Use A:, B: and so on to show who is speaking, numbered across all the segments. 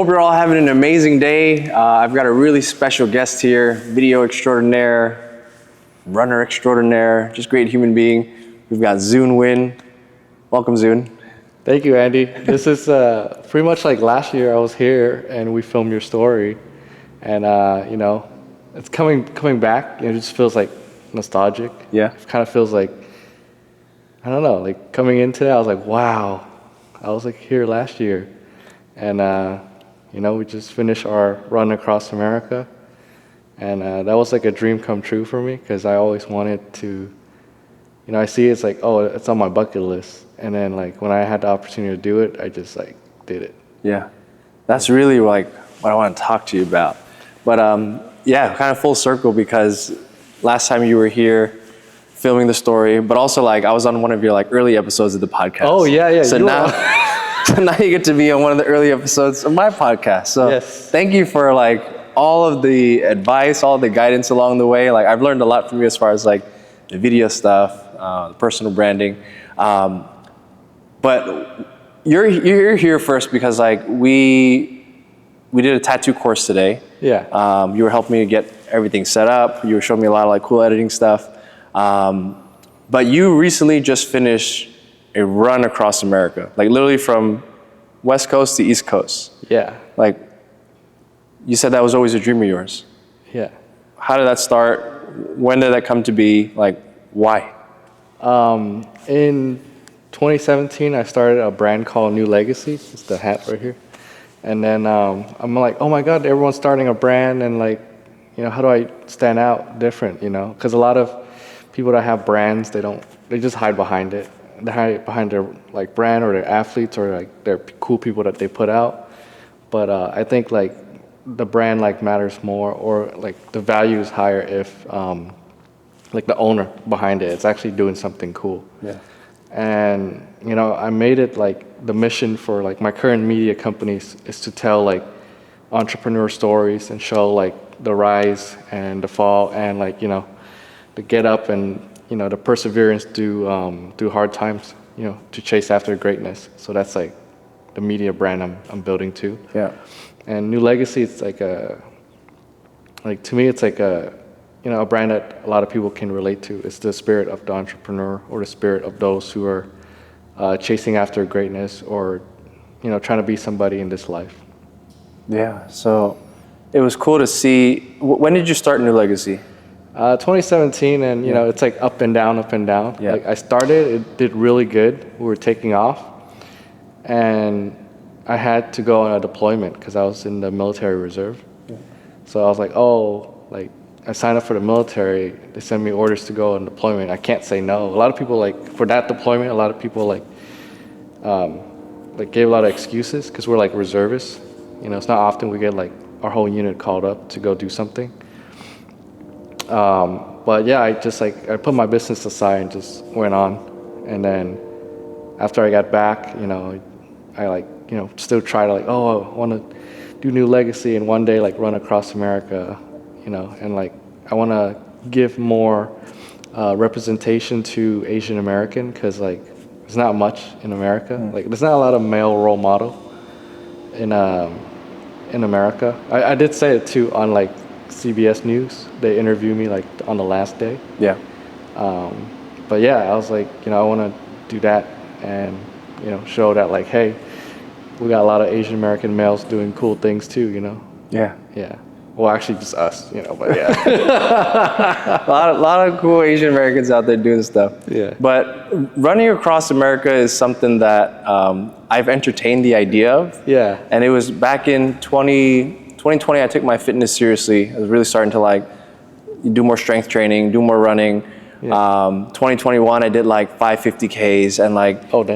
A: Hope you're all having an amazing day. I've got a really special guest here, video extraordinaire, runner extraordinaire, just great human being. We've got Zoon Nguyen. Welcome, Zoon.
B: Thank you, Andy. This is pretty much like last year I was here and we filmed your story. And, it's coming back. It just feels like nostalgic.
A: Yeah.
B: It kind of feels like, I don't know, like coming into it, I was like, wow, I was like here last year. And, we just finished our run across America. And that was like a dream come true for me because I always wanted to, I see it's like, oh, it's on my bucket list. And then like when I had the opportunity to do it, I just like did it.
A: Yeah, that's really like what I want to talk to you about. But kind of full circle because last time you were here filming the story, but also like I was on one of your like early episodes of the podcast.
B: Oh yeah.
A: So now, so now you get to be on one of the early episodes of my podcast. So
B: yes.
A: Thank you for like all of the advice, all the guidance along the way. Like I've learned a lot from you as far as like the video stuff, the personal branding. But you're here first because like we did a tattoo course today.
B: Yeah.
A: You were helping me get everything set up. You were showing me a lot of like cool editing stuff. But you recently just finished a run across America, like literally from West Coast to East Coast.
B: Yeah.
A: Like you said that was always a dream of yours.
B: Yeah.
A: How did that start? When did that come to be? Like why?
B: In 2017, I started a brand called New Legacy. It's the hat right here. And then I'm like, oh my God, everyone's starting a brand, and like, how do I stand out different? Because a lot of people that have brands, they just hide behind it. They hide behind their like brand or their athletes or like their cool people that they put out. But I think like the brand like matters more, or like the value is higher if like the owner behind it, it's actually doing something cool.
A: Yeah.
B: And, I made it like the mission for like my current media companies is to tell like entrepreneur stories and show like the rise and the fall and like, the get up and, the perseverance through hard times, to chase after greatness. So that's like the media brand I'm building too.
A: Yeah.
B: And New Legacy, it's like to me, it's like a brand that a lot of people can relate to. It's the spirit of the entrepreneur or the spirit of those who are chasing after greatness or, trying to be somebody in this life.
A: Yeah, so it was cool to see. When did you start New Legacy?
B: 2017, and, it's like up and down, up and down.
A: Yeah.
B: Like I started, it did really good. We were taking off. And I had to go on a deployment because I was in the military reserve. Yeah. So I was like, I signed up for the military. They send me orders to go on deployment. I can't say no. A lot of people for that deployment, a lot of people gave a lot of excuses because we're like reservists. It's not often we get like our whole unit called up to go do something. But yeah, I put my business aside and just went on. And then after I got back, I still try to I want to do New Legacy and one day run across America. And I want to give more representation to Asian American because there's not much in America. There's not a lot of male role model in America. I did say it too on CBS News. They interviewed me on the last day.
A: Yeah.
B: But yeah, I was I want to do that and show that hey, we got a lot of Asian American males doing cool things too.
A: Yeah.
B: Yeah. Well, actually, just us, but yeah.
A: a lot of cool Asian Americans out there doing stuff.
B: Yeah.
A: But running across America is something that I've entertained the idea of.
B: Yeah.
A: And it was back in 2020, I took my fitness seriously. I was really starting to do more strength training, do more running. Yeah. 2021, I did 550Ks and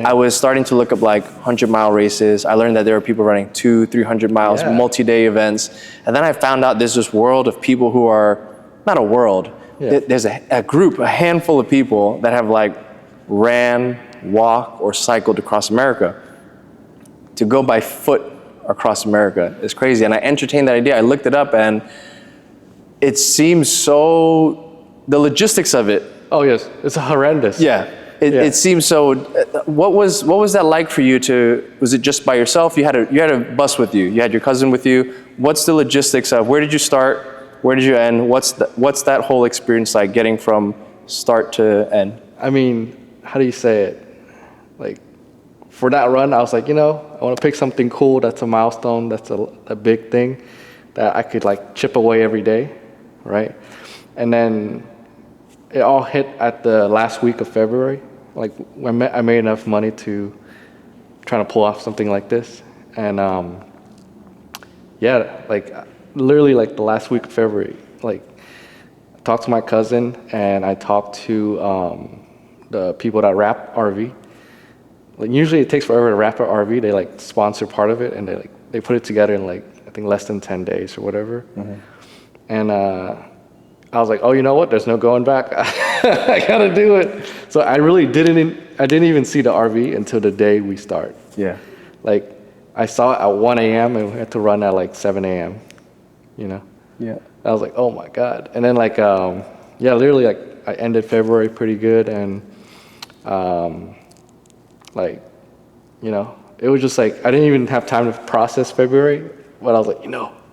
A: I was starting to look up 100-mile races. I learned that there were people running 200-300 miles, multi-day events. And then I found out there's this world of people who are, not a world, there's a group, a handful of people that have ran, walked, or cycled across America. To go by foot across America is crazy. And I entertained that idea. I looked it up and it seems so, the logistics of it.
B: Oh yes, it's horrendous.
A: Yeah. it seems so. What was that like for you was it just by yourself? You had a bus with you. You had your cousin with you. What's the logistics of where did you start? Where did you end? What's that whole experience like getting from start to end?
B: I mean, how do you say it? Like, for that run, I was like, I want to pick something cool that's a milestone, that's a big thing that I could like chip away every day, right? And then it all hit at the last week of February. Like, I made enough money to try to pull off something like this. And like literally like the last week of February, like I talked to my cousin and I talked to the people that wrap RV. Like usually it takes forever to wrap an RV. They like sponsor part of it and they put it together in like I think less than 10 days or whatever. Mm-hmm. And I was like, oh, you know what? There's no going back. I gotta do it. So I really didn't even see the RV until the day we start.
A: Yeah.
B: Like I saw it at 1 a.m. and we had to run at like 7 a.m.
A: Yeah.
B: I was like, oh my God. And then like, literally like I ended February pretty good and like, it was just like, I didn't even have time to process February, but I was like,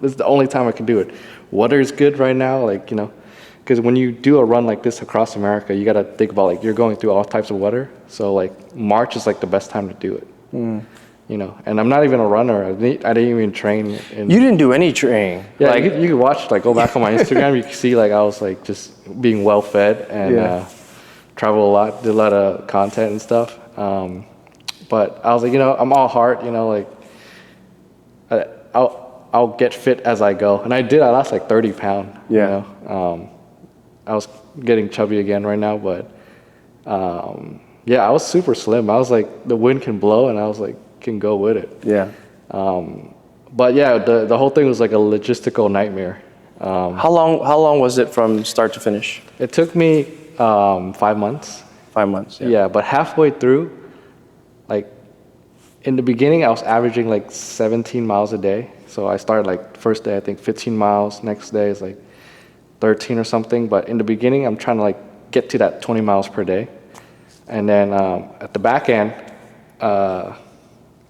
B: this is the only time I can do it. Weather is good right now, like, because when you do a run like this across America, you got to think about like, you're going through all types of weather. So like March is like the best time to do it, and I'm not even a runner. I didn't even train.
A: You didn't do any training.
B: Yeah, like, you can watch, like go back on my Instagram, you can see like I was like just being well fed and travel a lot, did a lot of content and stuff. But I was like, I'm all heart, like I'll get fit as I go. And I did, I lost like 30 pounds, I was getting chubby again right now, but I was super slim. I was like, the wind can blow and I was like, can go with it.
A: Yeah.
B: But yeah, the whole thing was like a logistical nightmare.
A: How long was it from start to finish?
B: It took me 5 months.
A: 5 months.
B: Yeah, but halfway through, like in the beginning, I was averaging like 17 miles a day. So I started like first day, I think 15 miles. Next day is like 13 or something. But in the beginning, I'm trying to like get to that 20 miles per day. And then at the back end, I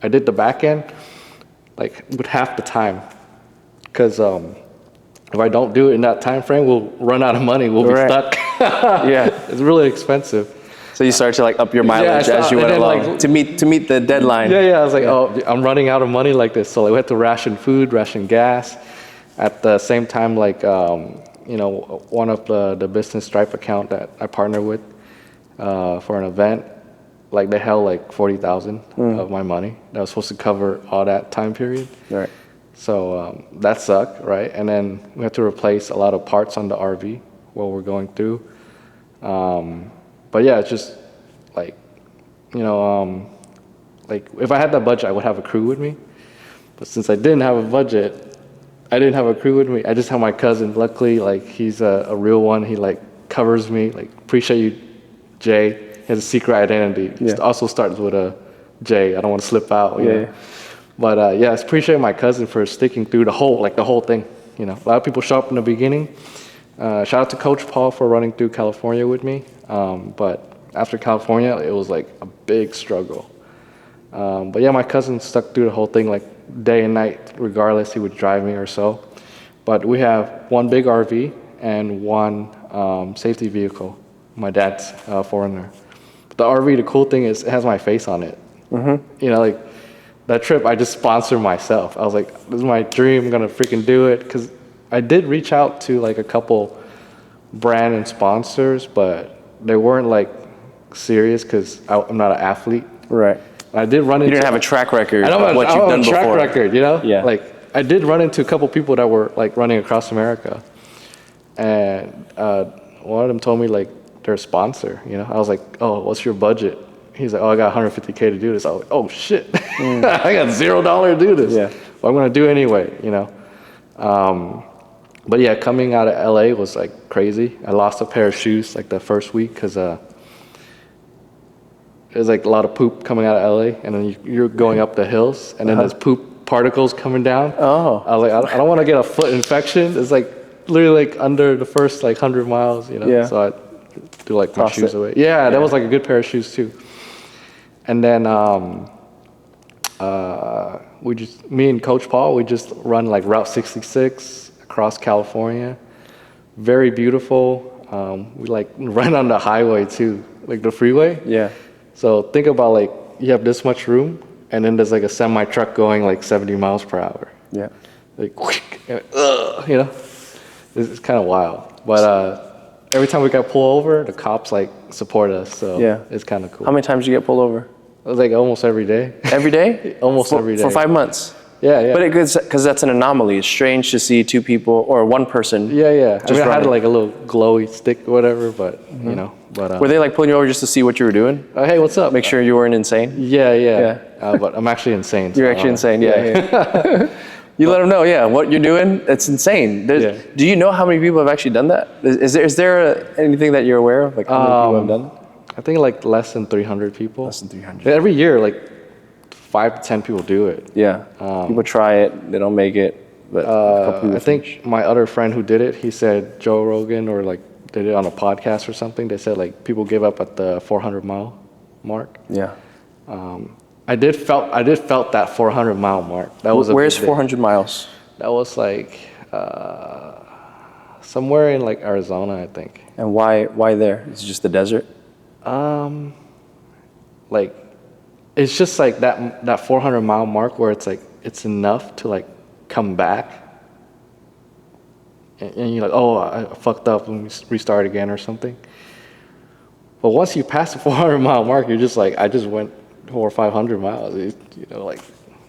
B: did the back end like with half the time. Because if I don't do it in that time frame, we'll run out of money. We'll be stuck.
A: Yeah.
B: It's really expensive.
A: So you start to like up your mileage as you went along like, to meet the deadline.
B: Yeah. I was like, I'm running out of money like this. So like, we had to ration food, ration gas. At the same time, like, one of the business Stripe account that I partner with for an event, like they held like 40,000 of my money that was supposed to cover all that time period.
A: Right.
B: So that sucked, right? And then we had to replace a lot of parts on the RV while we're going through. But yeah, it's just like, like if I had that budget, I would have a crew with me. But since I didn't have a budget, I didn't have a crew with me. I just have my cousin. Luckily, like he's a real one. He like covers me. Like appreciate you, Jay. He has a secret identity. Yeah. It also starts with a J. I don't want to slip out. You know? But I appreciate my cousin for sticking through the whole thing. A lot of people show up in the beginning. Shout out to Coach Paul for running through California with me. But after California, it was like a big struggle. But yeah, my cousin stuck through the whole thing, like day and night, regardless. He would drive me or so. But we have one big RV and one safety vehicle. My dad's foreigner. The RV, the cool thing is it has my face on it. Mm-hmm. Like that trip, I just sponsored myself. I was like, this is my dream. I'm gonna freaking do it. Because I did reach out to like a couple brand and sponsors, but they weren't like serious because I'm not an athlete. Right. I did run into. You
A: didn't have a track record of what you've done before.
B: Track record,
A: Yeah.
B: Like I did run into a couple people that were like running across America, and one of them told me like they're a sponsor. I was like, oh, what's your budget? He's like, oh, I got $150K to do this. I was like, oh shit, I got $0 to do this. Yeah. But I'm gonna do it anyway. But yeah, coming out of LA was like crazy. I lost a pair of shoes like the first week because there's like a lot of poop coming out of LA, and then you're going up the hills, and then there's poop particles coming down. Oh. I was like, I don't want to get a foot infection. It's like literally like under the first like 100 miles, Yeah. So threw like my
A: Tossed
B: shoes
A: it.
B: away. Yeah, that was like a good pair of shoes too. And then me and Coach Paul, we just run like Route 66 across California. Very beautiful. We like run on the highway too, like the freeway.
A: Yeah.
B: So think about like you have this much room, and then there's like a semi truck going like 70 miles per hour.
A: Yeah.
B: Like, you know, it's kind of wild. But every time we got pulled over, the cops like support us. So
A: Yeah.
B: it's kind of cool.
A: How many times did you get pulled over?
B: It was like almost every day.
A: Every day?
B: Almost every day.
A: For 5 months?
B: Yeah.
A: But because that's an anomaly. It's strange to see two people or one person.
B: Yeah. I mean, I had
A: running.
B: like a little glowy stick or whatever, but you know. But
A: Were they like pulling you over just to see what you were doing?
B: hey, what's up?
A: Make sure you weren't insane?
B: Yeah. But I'm actually insane.
A: You're actually insane, yeah. You let them know, what you're doing, it's insane. Do you know how many people have actually done that? Is there anything that you're aware of? Like how many people have done that?
B: I think like less than 300 people.
A: Less than 300.
B: Every year, like 5 to 10 people do it.
A: Yeah. People try it, they don't make it. But a couple people
B: I think my other friend who did it, he said Joe Rogan or like did it on a podcast or something. They said like people give up at the 400-mile mark.
A: Yeah.
B: I did felt that 400-mile mark. That was
A: Where's 400 miles?
B: That was like somewhere in like Arizona, I think.
A: And why there? Is it just the desert?
B: Like it's just like that 400-mile mark where it's like it's enough to like come back. And you're like, oh, I fucked up and restart again or something. But once you pass the 400-mile mark, you're just like, I just went 400 or 500 miles. You know, like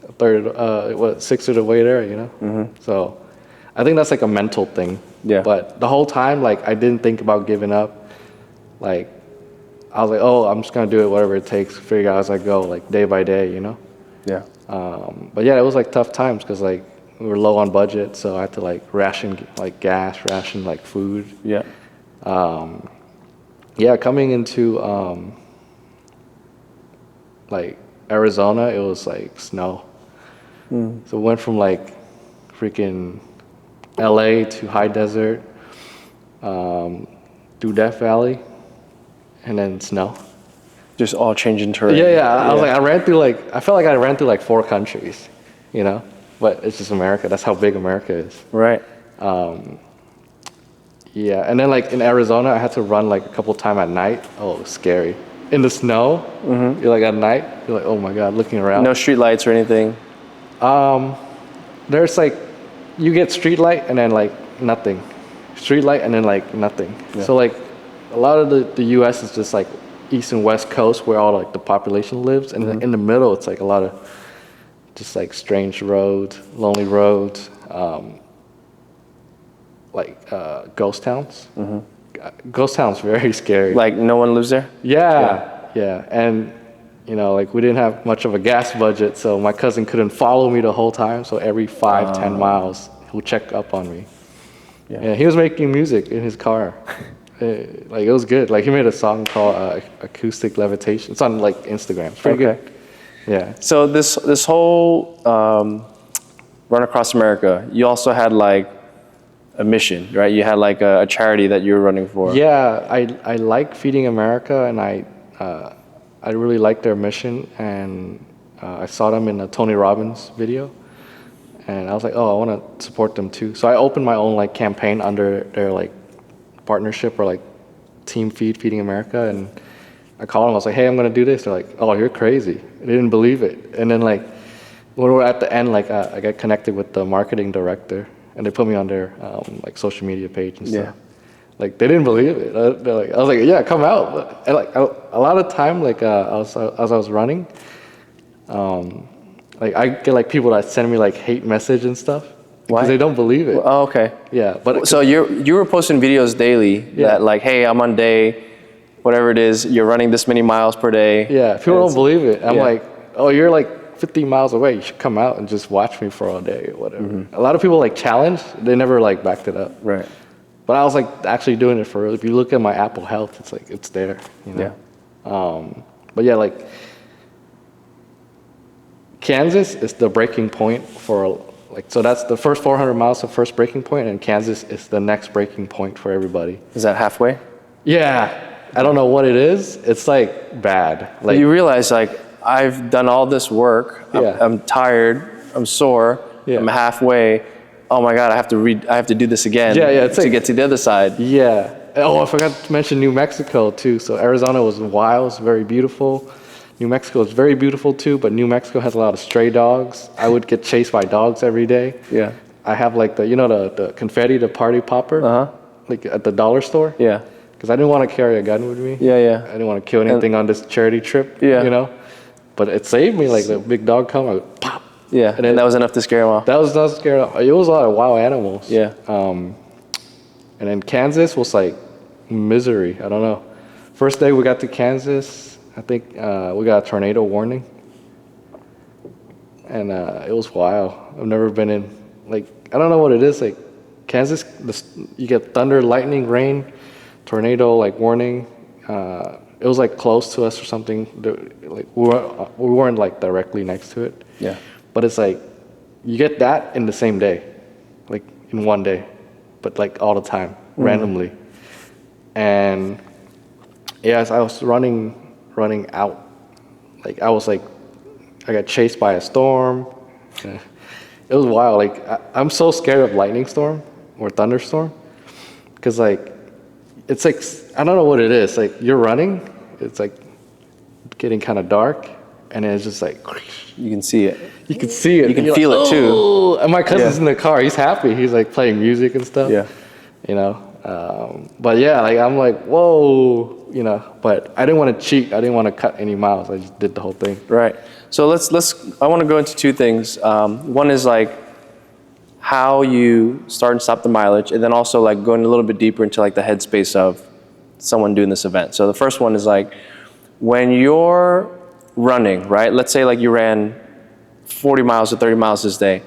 B: a third, sixth of the way there. You know. Mm-hmm. So, I think that's like a mental thing.
A: Yeah.
B: But the whole time, like, I didn't think about giving up. Like, I was like, oh, I'm just gonna do it, whatever it takes. Figure out as I go, like day by day. You know.
A: Yeah.
B: But yeah, it was like tough times because like we were low on budget, so I had to like ration like gas, ration like food.
A: Yeah.
B: Coming into like Arizona, it was like snow. So we went from like freaking LA to high desert, through Death Valley, and then snow.
A: Just all changing terrain.
B: Yeah. I was like, I felt like I ran through like 4 countries, you know? But it's just America. That's how big America is.
A: Right.
B: Yeah, and then like in Arizona, I had to run like a couple times at night. Oh, it was scary. In the snow, you're like at night, you're like, oh my God, looking around.
A: No street lights or anything.
B: There's like, you get street light and then like nothing. Street light and then like nothing.
A: Yeah.
B: So like a lot of the US is just like east and west coast where all like the population lives. And in the middle, it's like a lot of just like strange roads, lonely roads, ghost towns. Ghost towns very scary.
A: Like no one lives there?
B: Yeah. And you know, like we didn't have much of a gas budget, so my cousin couldn't follow me the whole time. So every 5-10 miles, he'll check up on me. Yeah, he was making music in his car. Like it was good. Like he made a song called "Acoustic Levitation." It's on like Instagram. It's pretty good. Yeah.
A: So this whole run across America, you also had like a mission, right? You had like a charity that you were running for.
B: Yeah, I like Feeding America, and I really like their mission, and I saw them in a Tony Robbins video, and I was like, oh, I want to support them too. So I opened my own like campaign under their like partnership or like Team Feeding America, and I called them. I was like, hey, I'm gonna do this. They're like, oh, you're crazy. They didn't believe it. And then like when we were at the end, like I got connected with the marketing director, and they put me on their like social media page and stuff. Like they didn't believe it. They're like, I was like, yeah, come out. And like a lot of time, like as I was running, like I get like people that send me like hate message and stuff because they don't believe it.
A: Oh, okay.
B: Yeah, but
A: so you were posting videos daily that like, hey, I'm on day, whatever it is, you're running this many miles per day.
B: Yeah, people don't believe it. I'm like, oh, you're like 50 miles away. You should come out and just watch me for all day or whatever. A lot of people like challenge. They never like backed it up.
A: Right.
B: But I was like actually doing it for real. If you look at my Apple Health, it's like it's there. You know? Yeah. But yeah, like Kansas is the breaking point for like, so that's the first 400 miles, the first breaking point, and Kansas is the next breaking point for everybody.
A: Is that halfway?
B: Yeah. I don't know what it is. It's like bad. Like
A: You realize like I've done all this work.
B: Yeah.
A: I'm tired. I'm sore.
B: Yeah.
A: I'm halfway. Oh my God! I have to do this again.
B: Yeah, it's
A: to
B: like-
A: get to the other side.
B: Yeah. Oh, I forgot to mention New Mexico too. So Arizona was wild, it's very beautiful. New Mexico is very beautiful too, but New Mexico has a lot of stray dogs. I would get chased by dogs every day.
A: Yeah.
B: I have like the confetti, the party popper, like at the dollar store.
A: Yeah.
B: Because I didn't want to carry a gun with me.
A: Yeah.
B: I didn't want to kill anything on this charity trip.
A: Yeah.
B: You know, but it saved me. Like the big dog come, I would pop.
A: Yeah. And that was enough to scare him off.
B: That was not scary. It was a lot of wild animals.
A: Yeah.
B: And then Kansas was like misery. I don't know. First day we got to Kansas, I think we got a tornado warning. And it was wild. I've never been in, like, I don't know what it is. Like, Kansas, you get thunder, lightning, rain, tornado, like, warning. It was, like, close to us or something. Like, we weren't, like, directly next to it.
A: Yeah.
B: But it's like, you get that in the same day, like, in one day. But, like, all the time, randomly. And, yeah, as I was running out, like, I got chased by a storm. It was wild. Like, I'm so scared of lightning storm or thunderstorm. Because, like, it's like, I don't know what it is. Like, you're running, it's like getting kind of dark, and then it's just like,
A: You can see it.
B: you can see it.
A: You can
B: and
A: feel
B: like,
A: it too.
B: "Oh." And my cousin's
A: Yeah.
B: in the car. He's happy. He's like playing music and stuff.
A: Yeah.
B: You know. But yeah, like I'm like, whoa. You know. But I didn't want to cheat. I didn't want to cut any miles. I just did the whole thing.
A: Right. So I want to go into two things. One is like how you start and stop the mileage, and then also like going a little bit deeper into like the headspace of someone doing this event. So the first one is like when you're running, right? Let's say like you ran 40 miles or 30 miles this day.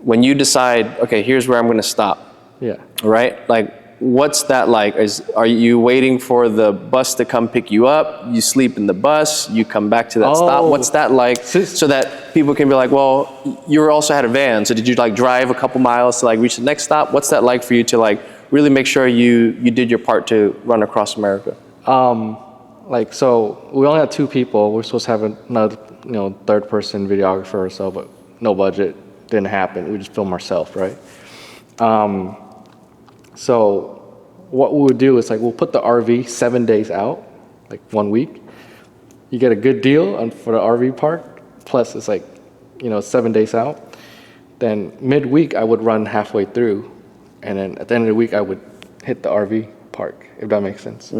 A: When you decide, okay, here's where I'm going to stop,
B: Yeah.
A: right? Like, what's that like? Are you waiting for the bus to come pick you up? You sleep in the bus, you come back to that stop. What's that like? So that people can be like, well, you also had a van. So did you like drive a couple miles to like reach the next stop? What's that like for you to like really make sure you did your part to run across America?
B: Like, so we only had 2 people. We're supposed to have another, third person videographer or so, but no budget. Didn't happen. We just film ourselves, right? So what we would do is like, we'll put the RV 7 days out, like 1 week. You get a good deal for the RV park. Plus it's like, 7 days out. Then midweek I would run halfway through. And then at the end of the week I would hit the RV park, if that makes sense.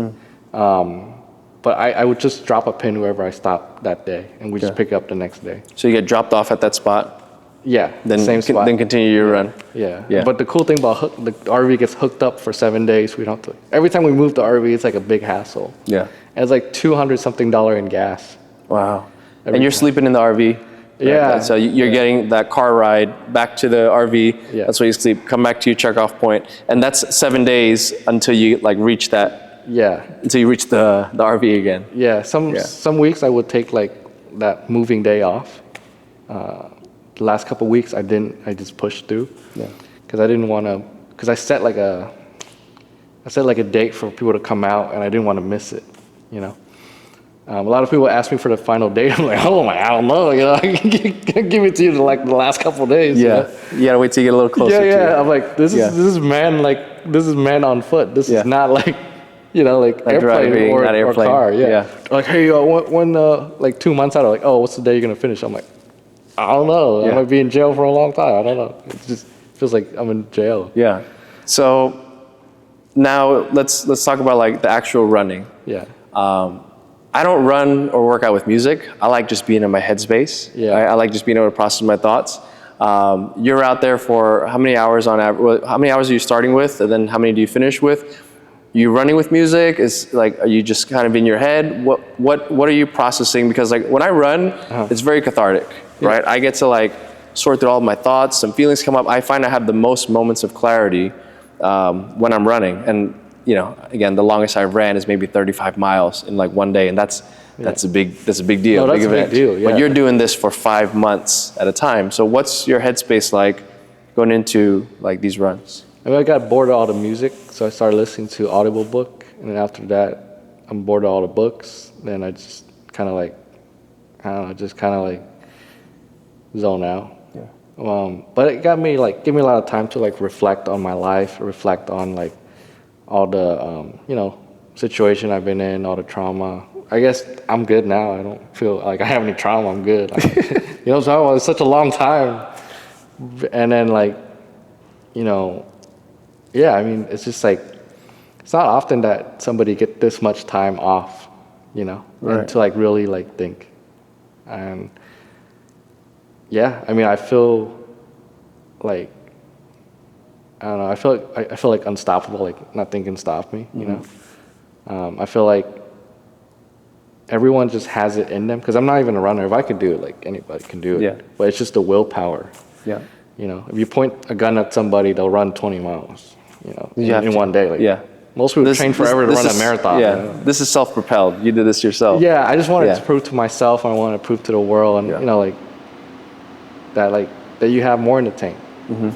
B: But I would just drop a pin wherever I stopped that day, and we just pick up the next day.
A: So you get dropped off at that spot,
B: Yeah,
A: then
B: same spot.
A: then continue your run.
B: Yeah. But the cool thing about the RV gets hooked up for 7 days. We don't have to. Every time we move the RV, it's like a big hassle.
A: Yeah.
B: And it's like $200-something in gas.
A: Wow.
B: Every
A: And you're
B: time.
A: sleeping in the RV.
B: Yeah.
A: So you're getting that car ride back to the RV.
B: Yeah.
A: That's where you sleep. Come back to your checkoff point, and that's 7 days until you like reach that.
B: Yeah.
A: Until you reach the RV again.
B: Yeah. Some weeks I would take like that moving day off. The last couple of weeks I didn't. I just pushed through.
A: Yeah.
B: Because I didn't want to. Because I set like a date for people to come out, and I didn't want to miss it. A lot of people ask me for the final date. I'm like, I don't know. I can give it to you like the last couple of days.
A: Yeah. You gotta wait till you get a little closer.
B: Yeah.
A: to it.
B: I'm like, this is man on foot. This is not like, like airplane
A: driving,
B: or
A: not airplane.
B: car. Yeah.
A: Yeah.
B: Like, hey, when like 2 months out, I'm like, oh, what's the day you're gonna finish? I'm like, I don't know.
A: Yeah.
B: I might be in jail for a long time. I don't know. It just feels like I'm in jail.
A: Yeah. So now let's talk about like the actual running.
B: Yeah.
A: I don't run or work out with music. I like just being in my headspace.
B: Yeah.
A: I like just being able to process my thoughts. You're out there for how many hours on average? How many hours are you starting with, and then how many do you finish with? You running with music? Are you just kind of in your head? What are you processing? Because like when I run, it's very cathartic, right? I get to like sort through all of my thoughts. Some feelings come up. I find I have the most moments of clarity when I'm running, and again, the longest I've ran is maybe 35 miles in like one day, and that's a big deal.
B: No, that's a big deal, yeah.
A: But you're doing this for 5 months at a time. So what's your headspace like going into like these runs?
B: I got bored of all the music, so I started listening to Audible book, and then after that, I'm bored of all the books. Then I just kind of like, I don't know, just kind of like zone out.
A: Yeah.
B: But it got me like, give me a lot of time to like reflect on my life, reflect on like all the, you know, situation I've been in, all the trauma. I guess I'm good now. I don't feel like I have any trauma. I'm good. Like, you know what I'm talking about? It's such a long time. And then like, you know, yeah, I mean, it's just like, it's not often that somebody get this much time off, you know,
A: Right.
B: and to like really like think. And yeah, I mean, I feel like, I don't know, I feel like unstoppable, like nothing can stop me, you know? I feel like everyone just has it in them, because I'm not even a runner. If I could do it, like anybody can do it.
A: Yeah.
B: But it's just the willpower.
A: Yeah.
B: You know, if you point a gun at somebody, they'll run 20 miles, you know,
A: You have
B: in
A: to.
B: one day. Like,
A: Yeah.
B: most people train forever to run a marathon.
A: Yeah.
B: You know?
A: This is self-propelled. You did this yourself.
B: Yeah, I just wanted
A: Yeah.
B: to prove to myself, I want to prove to the world, and
A: Yeah.
B: you know, like that you have more in the tank,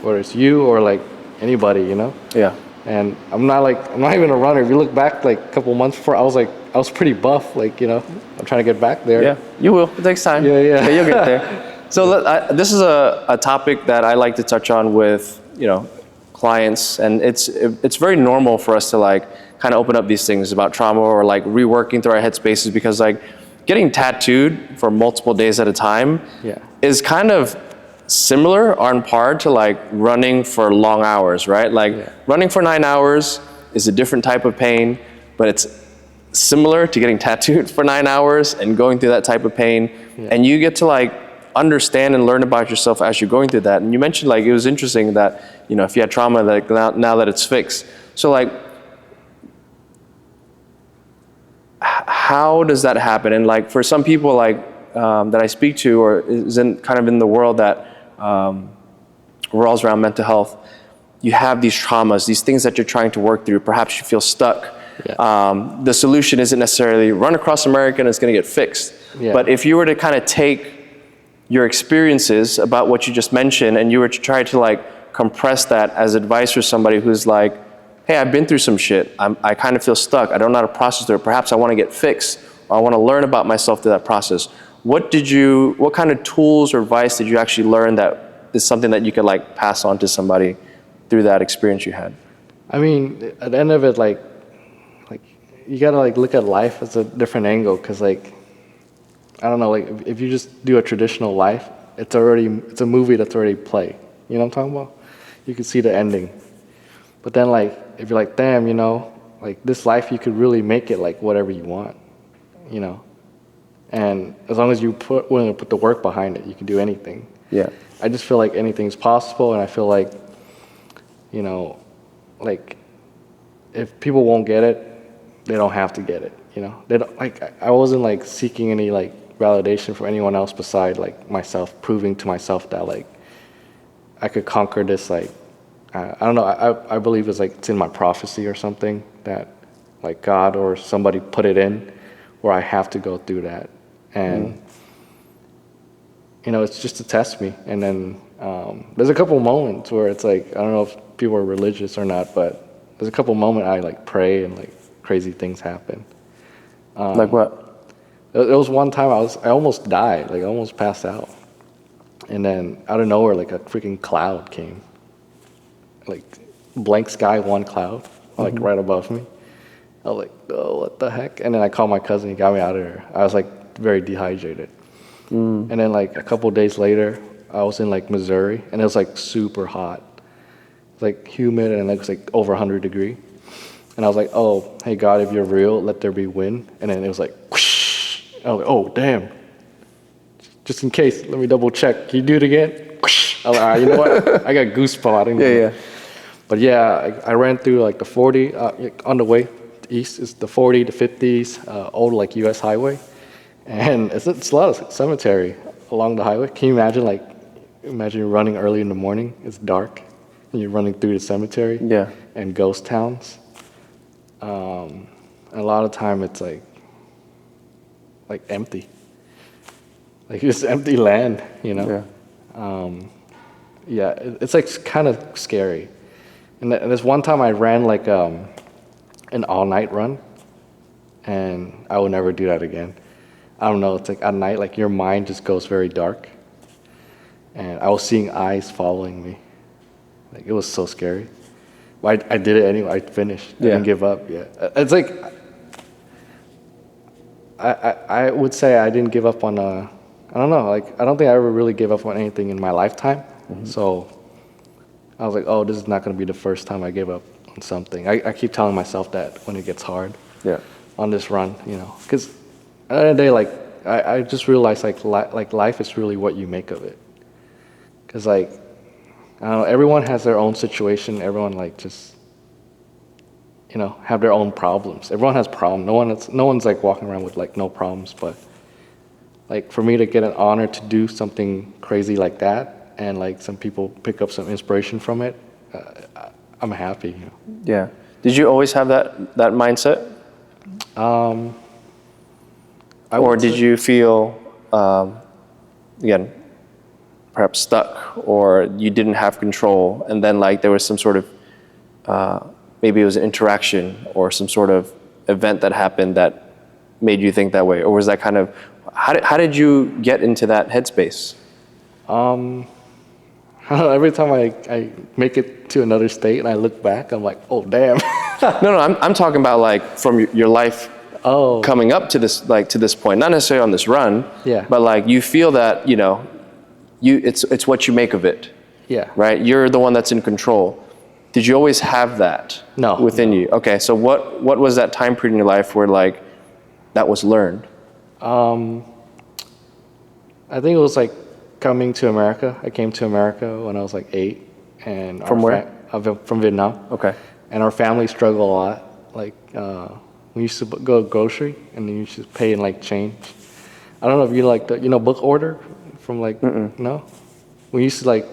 B: whether it's you or like anybody, you know.
A: Yeah.
B: And I'm not even a runner. If you look back like a couple months before, I was pretty buff, like, you know. I'm trying to get back there.
A: Yeah. You will. It takes time.
B: Yeah.
A: You'll get there. So this is a topic that I like to touch on with, you know, clients, and it's very normal for us to like kind of open up these things about trauma or like reworking through our headspaces, because like getting tattooed for multiple days at a time is kind of similar on par to like running for long hours, right? Like running for 9 hours is a different type of pain, but it's similar to getting tattooed for 9 hours and going through that type of pain. And you get to like understand and learn about yourself as you're going through that. And you mentioned like, it was interesting that, you know, if you had trauma, like now that it's fixed. So like, how does that happen? And like for some people like that I speak to, or is kind of in the world that revolves around mental health, you have these traumas, these things that you're trying to work through. Perhaps you feel stuck. The solution isn't necessarily run across America and it's going to get fixed. But if you were to kind of take your experiences about what you just mentioned and you were to try to like compress that as advice for somebody who's like, hey, I've been through some shit. I kind of feel stuck. I don't know how to process through it. Perhaps I want to get fixed, or I want to learn about myself through that process. What kind of tools or advice did you actually learn that is something that you could like pass on to somebody through that experience you had?
B: I mean, at the end of it, like you gotta like look at life as a different angle, because like, I don't know, like if you just do a traditional life, it's a movie that's already played. You know what I'm talking about? You can see the ending. But then like, if you're like, damn, you know, like this life, you could really make it like whatever you want, you know? And as long as you willing to put the work behind it, you can do anything.
A: Yeah.
B: I just feel like anything's possible, and I feel like, you know, like if people won't get it, they don't have to get it, you know? They don't, like, I wasn't like seeking any like validation from anyone else beside like myself, proving to myself that like I could conquer this, like, I don't know, I believe it's in my prophecy or something, that like God or somebody put it in where I have to go through that. And, you know, it's just to test me. And then there's a couple moments where it's like, I don't know if people are religious or not, but there's a couple moments I like pray and like crazy things happen.
A: Like what?
B: There was one time I almost died, like I almost passed out. And then out of nowhere, like a freaking cloud came. Like blank sky, one cloud, like right above me. I was like, oh, what the heck? And then I called my cousin, he got me out of there. I was like very dehydrated. And then like a couple of days later, I was in like Missouri, and it was like super hot. It's like humid, and it was like over 100 degrees. And I was like, oh, hey God, if you're real, let there be wind. And then it was like, whoosh. I was like, oh, damn. Just in case, let me double check. Can you do it again? Whoosh. I was like, all right, you know what? I got goosebumps.
A: Yeah.
B: But yeah, I ran through like the 40, on the way east is the 40, the 50s, old like US highway. And it's a lot of cemetery along the highway. Can you imagine you're running early in the morning, it's dark, and you're running through the cemetery and ghost towns. And a lot of time it's like empty. Like it's empty land, you know? It's like kind of scary. And there's one time I ran like, it an all-night run, and I will never do that again. I don't know. It's like at night, like your mind just goes very dark, and I was seeing eyes following me. Like it was so scary. But I did it anyway. I finished. I didn't give up. Yeah, it's like I would say I didn't give up on I don't know. Like I don't think I ever really gave up on anything in my lifetime. So I was like, oh, this is not going to be the first time I give up on something. I keep telling myself that when it gets hard.
A: Yeah.
B: On this run, you know, because at the end of the day, like I just realized like life is really what you make of it. Because like I don't know, everyone has their own situation. Everyone like just have their own problems. Everyone has problems. No one's like walking around with like no problems. But like for me to get an honor to do something crazy like that, and like some people pick up some inspiration from it, I'm happy. You know?
A: Yeah. Did you always have that mindset? Or did you feel, again, perhaps stuck, or you didn't have control, and then like there was some sort of, maybe it was an interaction or some sort of event that happened that made you think that way? Or was that kind of, how did you get into that headspace?
B: Every time I make it to another state and I look back, I'm like, oh, damn.
A: No, I'm talking about like from your life coming up to this point, not necessarily on this run, but like you feel that, it's what you make of it.
B: Yeah.
A: Right? You're the one that's in control. Did you always have that within you? Okay, so what was that time period in your life where like that was learned?
B: I think it was like coming to America. I came to America when I was like 8. And
A: from where?
B: From Vietnam.
A: Okay.
B: And our family struggled a lot. Like we used to go grocery and you used to pay in like change. I don't know if you like the book order from like no. We used to like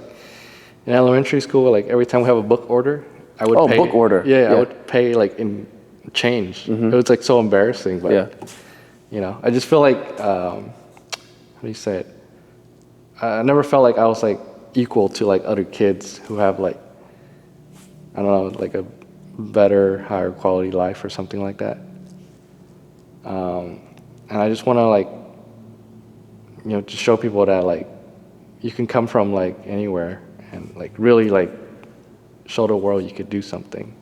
B: in elementary school, like every time we have a book order, I would pay. Oh,
A: book order.
B: Yeah, I would pay like in change. It was like so embarrassing, but I just feel like how do you say it? I never felt like I was like equal to like other kids who have like I don't know, like a better, higher quality life or something like that. And I just want to like to show people that like you can come from like anywhere and like really like show the world you could do something.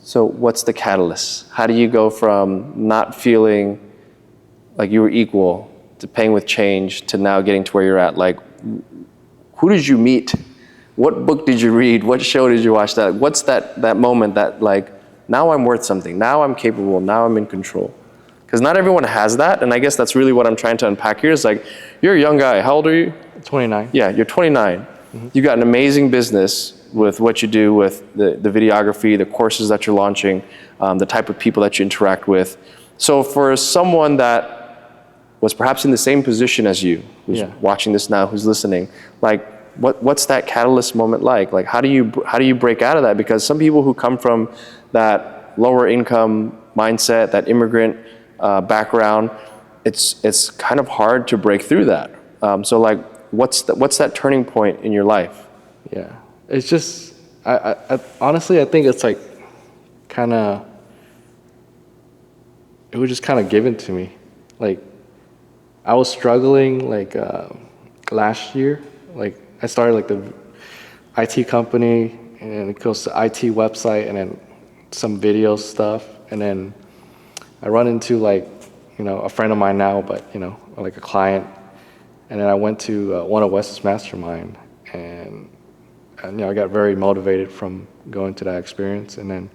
A: So what's the catalyst? How do you go from not feeling like you were equal to paying with change to now getting to where you're at? Like, who did you meet? What book did you read? What show did you watch? What's that moment that like, now I'm worth something. Now I'm capable. Now I'm in control. Because not everyone has that. And I guess that's really what I'm trying to unpack here is like, you're a young guy. How old are you?
B: 29.
A: Yeah, you're 29. You got an amazing business with what you do with the videography, the courses that you're launching, the type of people that you interact with. So for someone that was perhaps in the same position as you, who's watching this now, who's listening, like what's that catalyst moment like? Like how do you break out of that? Because some people who come from that lower income mindset, that immigrant background, it's kind of hard to break through that. So like what's that turning point in your life?
B: Yeah, it's just I honestly I think it's like it was just kind of given to me. Like I was struggling like last year. Like I started like the IT company and it goes to IT website and then some video stuff, and then I run into like a friend of mine now, but like a client, and then I went to one of Wes's mastermind, and I got very motivated from going to that experience, and then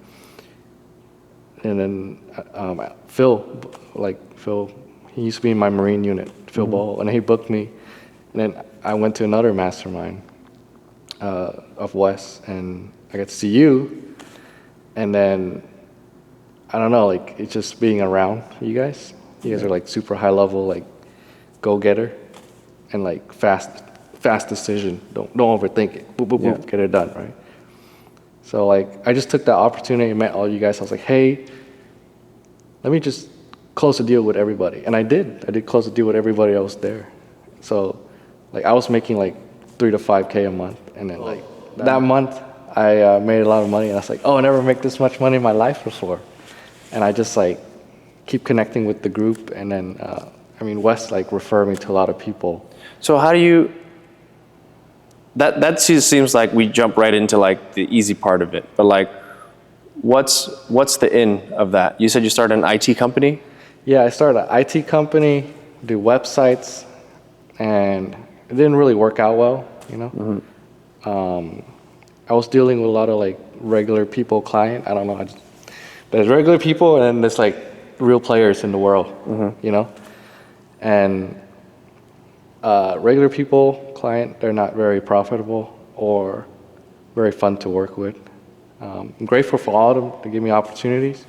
B: Phil, he used to be in my Marine unit, Phil Ball, and he booked me, and then I went to another mastermind of Wes, and I got to see you, and then I don't know, like it's just being around you guys. You guys are like super high level, like go-getter, and like fast decision. Don't overthink it. Boop, boop, boop, get it done, right? So like I just took that opportunity and met all you guys. I was like, hey, let me just close a deal with everybody. And I did close a deal with everybody else there. So like I was making like $3,000 to $5,000 a month. And then like that month I made a lot of money, and I was like, oh, I never make this much money in my life before. And I just like keep connecting with the group, and then Wes like referred me to a lot of people.
A: So how do you? That seems like we jump right into like the easy part of it, but like, what's the in of that? You said you started an IT company.
B: Yeah, I started an IT company, do websites, and it didn't really work out well, you know. I was dealing with a lot of like regular people, client. I don't know. There's regular people, and then there's like real players in the world, you know. And regular people, client, they're not very profitable or very fun to work with. I'm grateful for all of them to give me opportunities,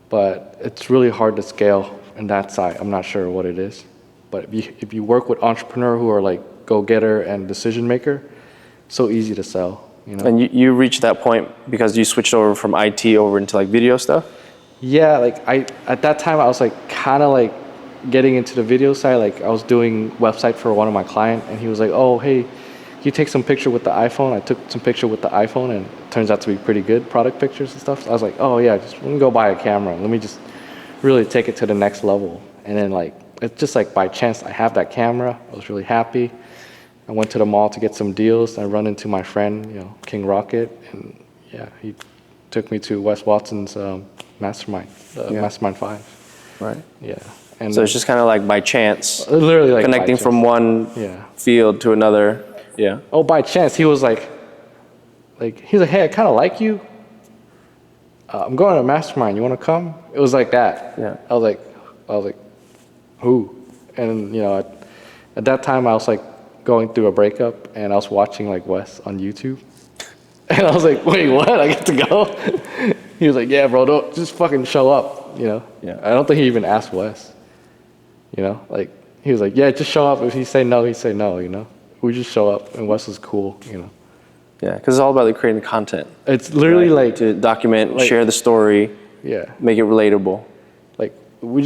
B: but it's really hard to scale in that side. I'm not sure what it is, but if you work with entrepreneurs who are like go-getter and decision maker, so easy to sell, you know.
A: And you reached that point because you switched over from IT over into like video stuff?
B: Yeah, like at that time I was like kind of like getting into the video side. Like I was doing website for one of my clients, and he was like, oh, hey, you take some picture with the iPhone. I took some picture with the iPhone, and it turns out to be pretty good product pictures and stuff. So I was like, oh yeah, just let me go buy a camera. Let me just really take it to the next level. And then like, it's just like by chance I have that camera. I was really happy. I went to the mall to get some deals. I run into my friend, you know, King Rocket, and yeah, he took me to Wes Watson's mastermind, Mastermind 5.
A: Right.
B: Yeah. And
A: So it's just kind of like by chance,
B: literally like
A: connecting
B: by
A: from
B: chance.
A: one field to another. Yeah.
B: Oh, by chance, he was like, he's like, hey, I kind of like you. I'm going to a mastermind. You want to come? It was like that.
A: Yeah.
B: I was like, who? And you know, at that time, I was like going through a breakup, and I was watching like Wes on YouTube, and I was like, wait, what? I get to go? He was like, yeah, bro, don't just fucking show up. You know.
A: Yeah.
B: I don't think he even asked Wes. You know, like he was like, yeah, just show up. If he say no, he say no. You know, we just show up, and Wes was cool. You know.
A: Yeah, because it's all about like creating the content.
B: It's literally like
A: to document,
B: like-
A: share the story,
B: yeah,
A: make it relatable.
B: like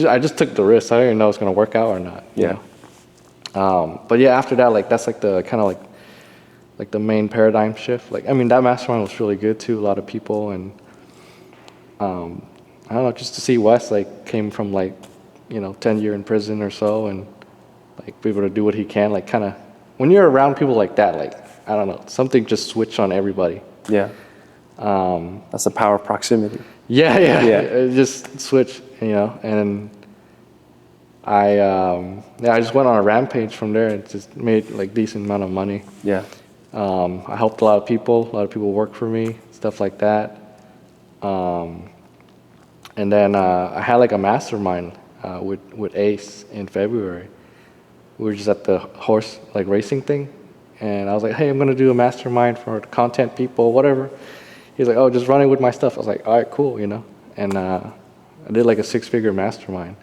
B: I just took the risk. I didn't even know it's gonna work out or not. You know? But yeah, after that, like that's like the kind of like the main paradigm shift. Like I mean, that mastermind was really good too. A lot of people, and I don't know, just to see Wes like came from like 10 year in prison or so, and like be able to do what he can. Like kind of when you're around people like that, like I don't know, something just switched on everybody.
A: Yeah. That's the power of proximity.
B: Yeah.
A: Yeah.
B: It just switched, and I just went on a rampage from there and just made like decent amount of money.
A: Yeah.
B: I helped a lot of people worked for me, stuff like that. And then I had like a mastermind with Ace in February. We were just at the horse like racing thing, and I was like, hey, I'm gonna do a mastermind for content people, whatever. He's like, oh, just running with my stuff. I was like, all right, cool, And I did like a 6-figure mastermind.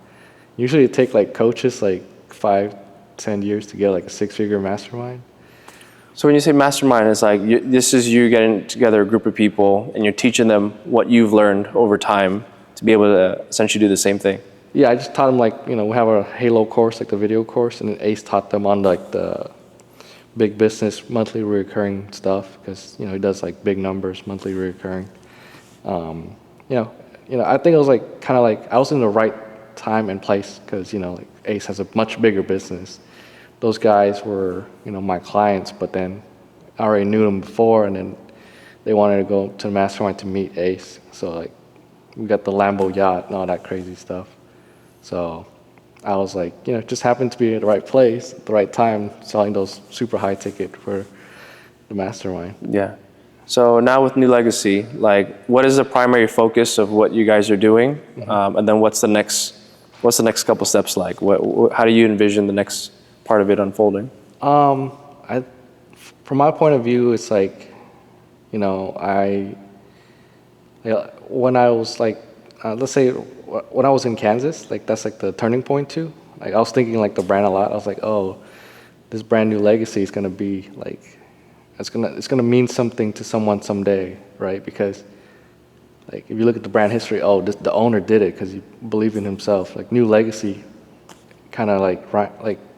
B: Usually it take like coaches like 5-10 years to get like a 6-figure mastermind.
A: So when you say mastermind, it's like this is you getting together a group of people and you're teaching them what you've learned over time to be able to essentially do the same thing.
B: Yeah, I just taught them like, we have a Halo course, like the video course, and then Ace taught them on like the big business monthly recurring stuff because, he does like big numbers, monthly recurring. I think it was like kind of like I was in the right time and place because, like Ace has a much bigger business. Those guys were, my clients, but then I already knew them before, and then they wanted to go to the mastermind to meet Ace. So like we got the Lambo yacht and all that crazy stuff. So I was like, just happened to be at the right place at the right time, selling those super high ticket for the mastermind.
A: Yeah. So now with New Legacy, like what is the primary focus of what you guys are doing? Mm-hmm. And then what's the next couple steps like? How do you envision the next part of it unfolding?
B: From my point of view, it's like, when I was like, let's say when I was in Kansas, like that's like the turning point too. Like I was thinking like the brand a lot. I was like, oh, this brand New Legacy is gonna be like, it's gonna mean something to someone someday, right? Because like if you look at the brand history, the owner did it because he believed in himself. Like New Legacy, kind of like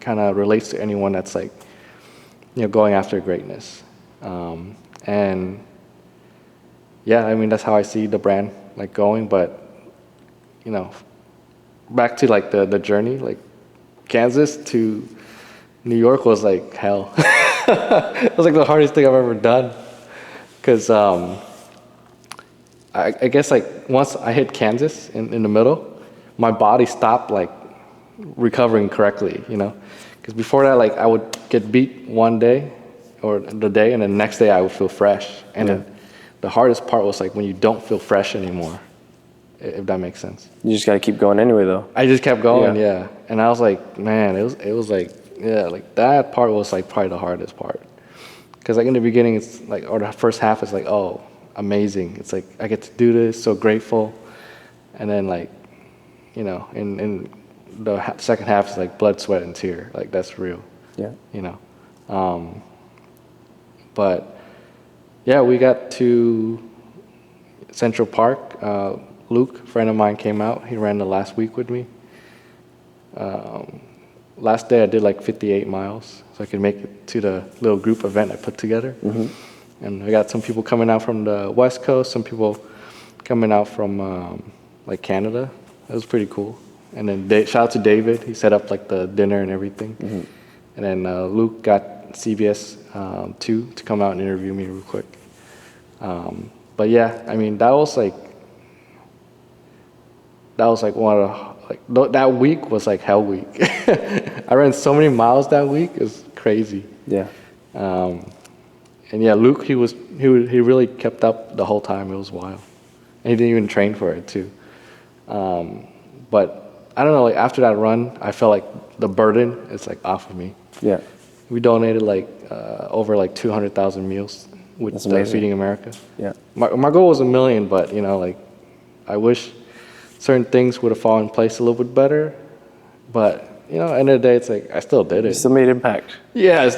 B: kind of relates to anyone that's like, going after greatness. And yeah, I mean, that's how I see the brand like going. But back to like the journey, like Kansas to New York was like hell. It was like the hardest thing I've ever done. Because I guess like once I hit Kansas in the middle, my body stopped like recovering correctly, Because before that, like I would get beat one day or the day, and then the next day I would feel fresh. And then the hardest part was like when you don't feel fresh anymore, if that makes sense.
A: You just got to keep going anyway, though.
B: I just kept going, yeah. And I was like, man, it was like, yeah, like that part was like probably the hardest part. Because like in the beginning, it's like, or the first half is like, oh, amazing. It's like, I get to do this, so grateful. And then like, in the second half is like blood, sweat, and tear. Like that's real.
A: Yeah.
B: But yeah, we got to Central Park. Luke, a friend of mine, came out. He ran the last week with me. Last day I did like 58 miles, so I could make it to the little group event I put together. And we got some people coming out from the West Coast, some people coming out from like Canada. It was pretty cool. And then shout out to David. He set up like the dinner and everything. And then Luke got CBS 2 to come out and interview me real quick. But yeah, I mean that was like one of the, like that week was like hell week. I ran so many miles that week. It was crazy.
A: Yeah.
B: And yeah, Luke, he really kept up the whole time. It was wild. And he didn't even train for it too. But I don't know, like after that run, I felt like the burden is like off of me.
A: Yeah.
B: We donated like over like 200,000 meals with Feeding America.
A: Yeah.
B: My goal was 1 million, but like I wish certain things would have fallen in place a little bit better. But at the end of the day, it's like I still did it.
A: You still made impact.
B: Yeah.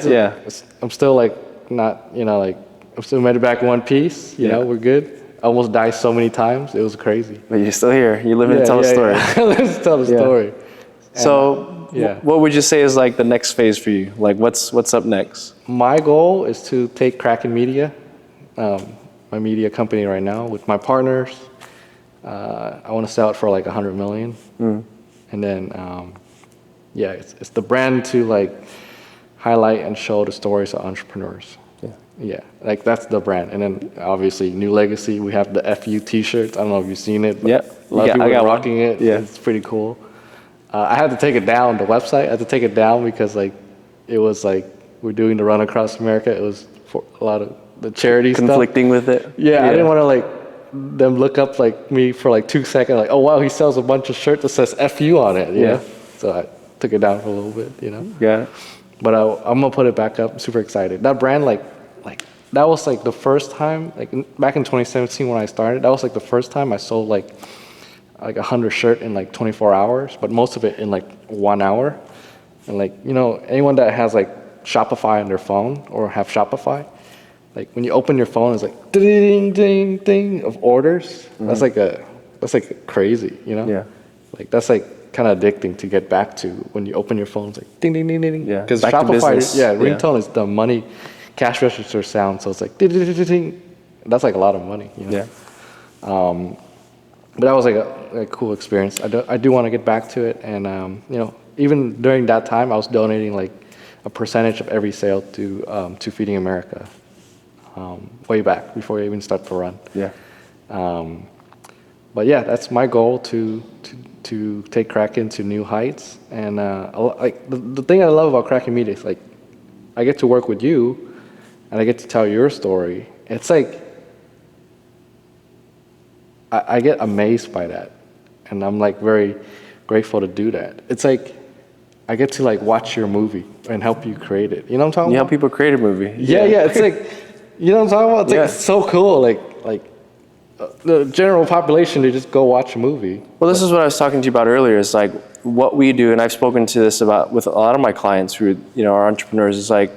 B: I'm still like not, like I'm still made it back in one piece. You know, we're good. I almost died so many times. It was crazy.
A: But you're still here. You're living to tell the story.
B: Let's tell the story.
A: So what would you say is like the next phase for you? Like what's up next?
B: My goal is to take Kraken Media, my media company right now, with my partners. I want to sell it for like 100 million. And then, it's the brand to like highlight and show the stories of entrepreneurs. Yeah, like that's the brand. And then obviously New Legacy, we have the FU t-shirts. I don't know if you've seen it, but a lot of people are rocking it. Yeah. It's pretty cool. I had to take it down, the website. I had to take it down because like it was like we're doing the run across America. It was for a lot of the charity
A: conflicting
B: stuff.
A: with it.
B: Yeah, I didn't want to like them look up like me for like 2 seconds. Like, oh wow, he sells a bunch of shirts that says FU on it. You know? So I took it down for a little bit.
A: Yeah.
B: But I'm gonna put it back up. I'm super excited. That brand like that was like the first time, like back in 2017 when I started, that was like the first time I sold like 100 shirts in like 24 hours, but most of it in like 1 hour. And like, anyone that has like Shopify on their phone or have Shopify, like when you open your phone, it's like ding, ding, ding of orders. That's like crazy,
A: Yeah.
B: Like that's like kind of addicting to get back to when you open your phone, it's like ding, ding, ding, ding.
A: Yeah.
B: Because
A: Shopify,
B: ringtone is the money cash register sound, so it's like ding, ding, ding, ding. That's like a lot of money.
A: Yeah.
B: But that was like a cool experience. I do want to get back to it, and even during that time, I was donating like a percentage of every sale to Feeding America. Way back before I even start the run.
A: Yeah.
B: But yeah, that's my goal to take Kraken to new heights. And like the thing I love about Kraken Media is like I get to work with you, and I get to tell your story. It's like I get amazed by that, and I'm like very grateful to do that. It's like I get to like watch your movie and help you create it. You know what I'm talking about?
A: You help people create a movie.
B: Yeah. It's like, you know what I'm talking about? It's like it's so cool. Like the general population, they just go watch a movie.
A: Well, this is what I was talking to you about earlier. Is like what we do, and I've spoken to this about with a lot of my clients who are entrepreneurs. Is like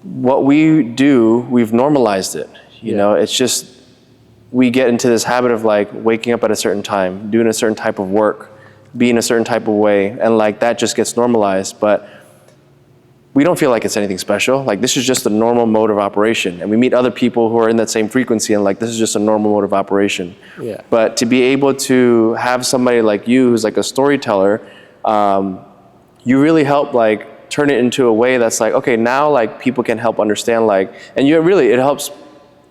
A: what we do, we've normalized it. You know, it's just we get into this habit of like waking up at a certain time, doing a certain type of work, being a certain type of way, and like that just gets normalized. But we don't feel like it's anything special. Like this is just a normal mode of operation. And we meet other people who are in that same frequency and like, this is just a normal mode of operation.
B: Yeah.
A: But to be able to have somebody like you who's like a storyteller, you really help like turn it into a way that's like, okay, now like people can help understand like, and it helps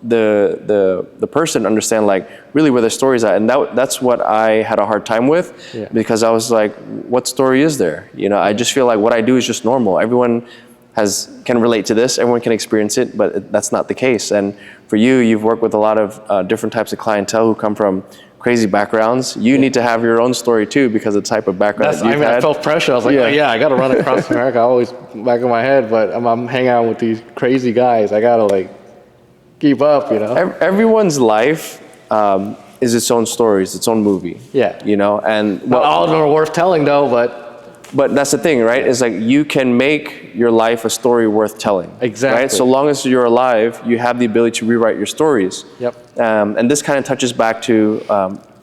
A: the person understand like really where their story's at. And that's what I had a hard time with, because I was like, what story is there? You know, I just feel like what I do is just normal. Everyone can relate to this, everyone can experience it, but that's not the case. And for you, you've worked with a lot of different types of clientele who come from crazy backgrounds. You need to have your own story too, because of the type of background that you've had.
B: I felt pressure. I was like, I got to run across America. I always back in my head, but I'm hanging out with these crazy guys. I got to like keep up, you know?
A: Everyone's life is its own story, it's its own movie.
B: Yeah.
A: You know, and
B: not all of them are worth telling though,
A: but that's the thing, right? It's like you can make your life a story worth telling.
B: Exactly.
A: Right? So long as you're alive, you have the ability to rewrite your stories.
B: Yep.
A: And this kind of touches back to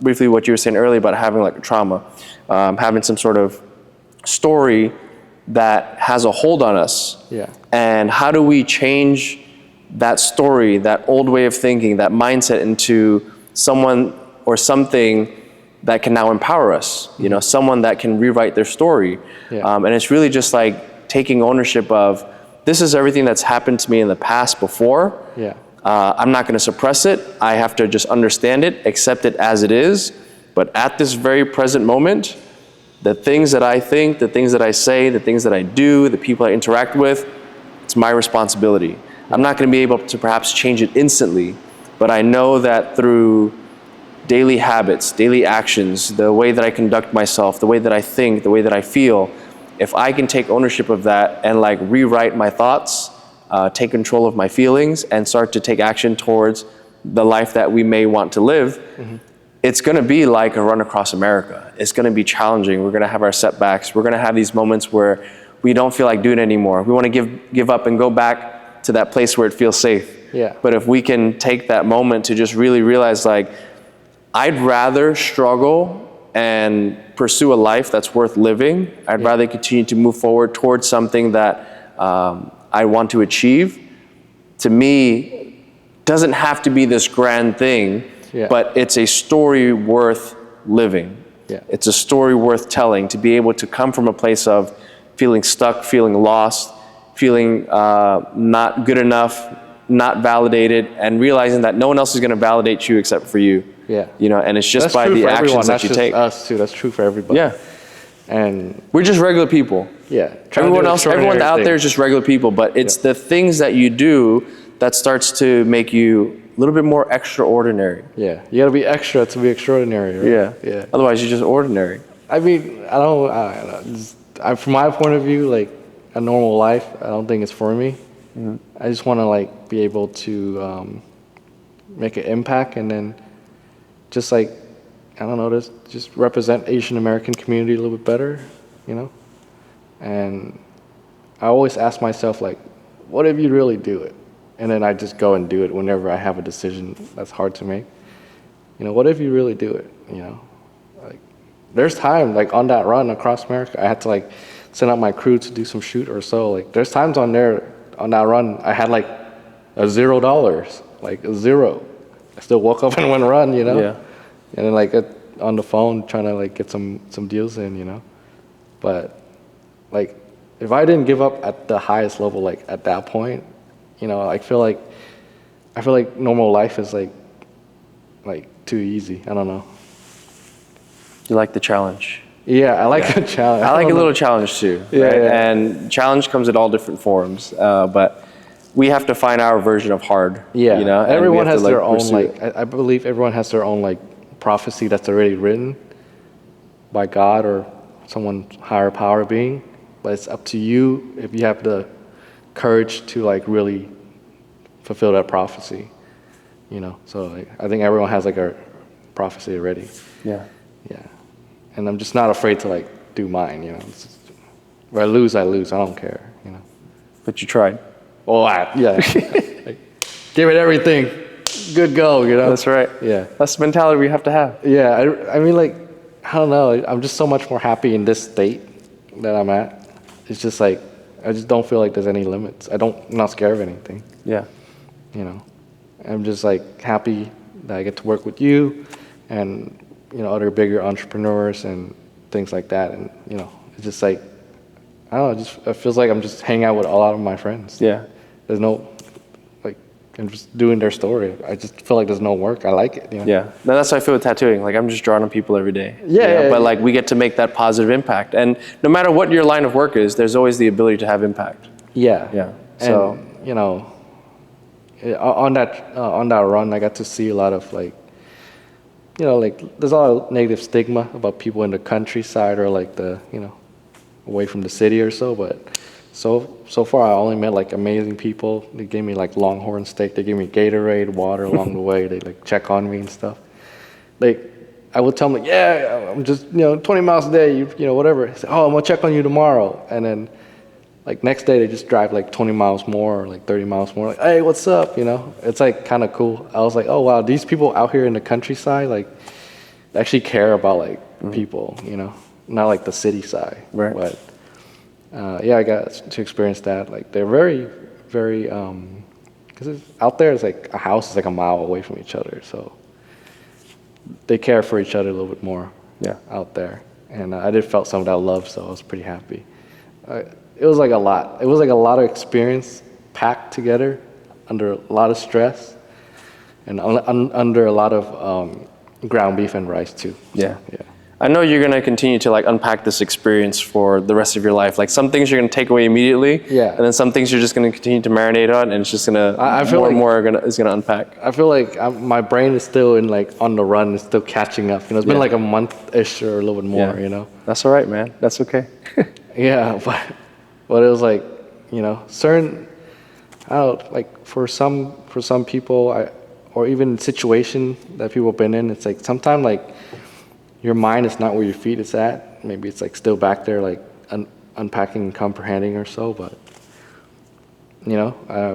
A: briefly what you were saying earlier about having like a trauma, having some sort of story that has a hold on us.
B: Yeah.
A: And how do we change that story, that old way of thinking, that mindset into someone or something that can now empower us, you know, someone that can rewrite their story. And it's really just like taking ownership of, this is everything that's happened to me in the past before. I'm not gonna suppress it. I have to just understand it, accept it as it is. But at this very present moment, the things that I think, the things that I say, the things that I do, the people I interact with, it's my responsibility. I'm not going to be able to perhaps change it instantly, but I know that through daily habits, daily actions, the way that I conduct myself, the way that I think, the way that I feel, if I can take ownership of that and like rewrite my thoughts, take control of my feelings and start to take action towards the life that we may want to live, it's going to be like a run across America. It's going to be challenging. We're going to have our setbacks. We're going to have these moments where we don't feel like doing it anymore. We want to give up and go back to that place where it feels safe. But if we can take that moment to just really realize like, I'd rather struggle and pursue a life that's worth living. I'd rather continue to move forward towards something that I want to achieve. To me, doesn't have to be this grand thing, but it's a story worth living. It's a story worth telling, to be able to come from a place of feeling stuck, feeling lost, feeling not good enough, not validated, and realizing that no one else is going to validate you except for you. You know, and it's just by the actions that you take.
B: That's true. That's true for everybody. And
A: we're just regular people. Everyone out there is just regular people, but it's the things that you do that starts to make you a little bit more extraordinary.
B: You got to be extra to be extraordinary. Right?
A: Otherwise, you're just ordinary.
B: I mean, I don't. From my point of view, like, a normal life, I don't think it's for me. I just want to like be able to make an impact, and then just like, I don't know, just represent Asian American community a little bit better, you know? And I always ask myself like, what if you really do it? And then I just go and do it whenever I have a decision that's hard to make. You know, what if you really do it, you know? Like, there's time, like on that run across America, I had to like send out my crew to do some shoot or so. Like, there's times on that run, I had like $0, like a zero. I still woke up and went run, you know? And then like on the phone trying to like get some deals in, you know? But like, if I didn't give up at the highest level, like at that point, you know, I feel like normal life is like too easy. I don't know.
A: You like the challenge.
B: I like a challenge.
A: I like a little challenge too. Right? And challenge comes in all different forms, but we have to find our version of hard. You know,
B: everyone has their own I believe everyone has their own like prophecy that's already written by God or someone higher power being, but it's up to you if you have the courage to like really fulfill that prophecy, you know. So like, I think everyone has like a prophecy already. And I'm just not afraid to like do mine, you know. If I lose, I don't care, you know.
A: But you tried.
B: Well, like, give it everything. Good go, you know.
A: That's right. That's the mentality we have to have.
B: I mean, like, I don't know. I'm just so much more happy in this state that I'm at. It's just like, I just don't feel like there's any limits. I'm not scared of anything.
A: Yeah.
B: You know, I'm just like happy that I get to work with you, and other bigger entrepreneurs and things like that. And it's just like I don't know. It feels like I'm just hanging out with a lot of my friends.
A: Yeah.
B: There's no like I'm just doing their story. I just feel like there's no work. I like it.
A: Yeah. No, that's how I feel with tattooing. Like I'm just drawing on people every day.
B: Yeah.
A: But like we get to make that positive impact, and no matter what your line of work is, there's always the ability to have impact.
B: Yeah.
A: Yeah.
B: So on that run, I got to see a lot of like there's a lot of negative stigma about people in the countryside or like away from the city or so, but so far I only met like amazing people. They gave me like Longhorn steak, they gave me Gatorade, water along the way. They like check on me and stuff. Like I would tell them like, yeah, I'm just 20 miles a day, whatever. Say, oh, I'm gonna check on you tomorrow, and then like next day they just drive like 20 miles more or like 30 miles more. Like, hey, what's up? It's like kind of cool. I was like, oh wow, these people out here in the countryside like actually care about like people, not like the city side.
A: Right.
B: But yeah, I got to experience that. Like they're very, very, because out there it's like a house is like a mile away from each other, so they care for each other a little bit more.
A: Yeah.
B: Out there, and I did felt some of that love, so I was pretty happy. It was like a lot. It was like a lot of experience packed together under a lot of stress and under a lot of ground beef and rice too.
A: Yeah.
B: Yeah.
A: I know you're going to continue to like unpack this experience for the rest of your life. Like some things you're going to take away immediately,
B: Yeah.
A: and then some things you're just going to continue to marinate on, and it's just going to
B: I feel
A: more and
B: like-
A: more is going to unpack.
B: I feel like my brain is still in like on the run. It's still catching up. It's been like a month-ish or a little bit more.
A: Yeah. That's all right, man. That's okay.
B: Yeah, but it was like certain. I don't know, like for some people, or even situation that people have been in. It's like sometimes like your mind is not where your feet is at. Maybe it's like still back there, like unpacking and comprehending or so. But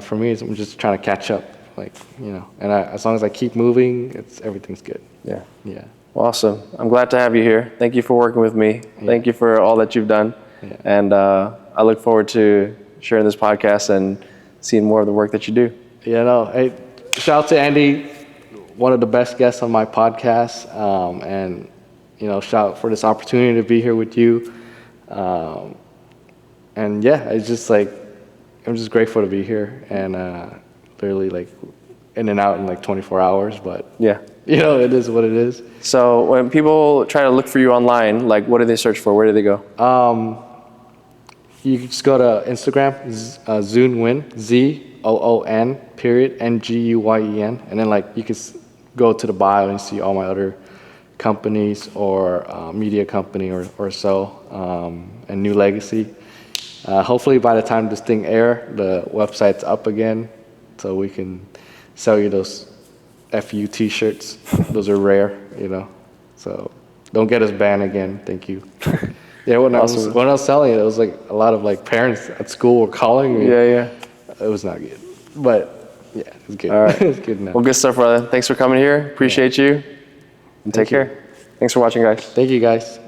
B: for me, I'm just trying to catch up, like and as long as I keep moving, everything's good.
A: Yeah.
B: Yeah.
A: Awesome. I'm glad to have you here. Thank you for working with me.
B: Yeah.
A: Thank you for all that you've done.
B: Yeah.
A: And I look forward to sharing this podcast and seeing more of the work that you do.
B: Yeah. No. Hey, shout out to Andy, one of the best guests on my podcast, and shout out for this opportunity to be here with you. And yeah, it's just like I'm just grateful to be here, and literally like in and out in like 24 hours. But
A: Yeah.
B: it is what it is.
A: So when people try to look for you online, like what do they search for? Where do they go?
B: You can just go to Instagram, Zoon Nguyen, ZOON Nguyen, and then like you can go to the bio and see all my other companies or media company or so, and New Legacy. Hopefully by the time this thing air, the website's up again, so we can sell you those FU t-shirts. Those are rare, so don't get us banned again. Thank you. Yeah, when I was selling it, it was like a lot of like parents at school were calling me.
A: Yeah.
B: It was not good, but yeah, it's good.
A: All right.
B: It's good now.
A: Well, good stuff, brother. Thanks for coming here. Appreciate you. And take care. Thanks for watching, guys.
B: Thank you, guys.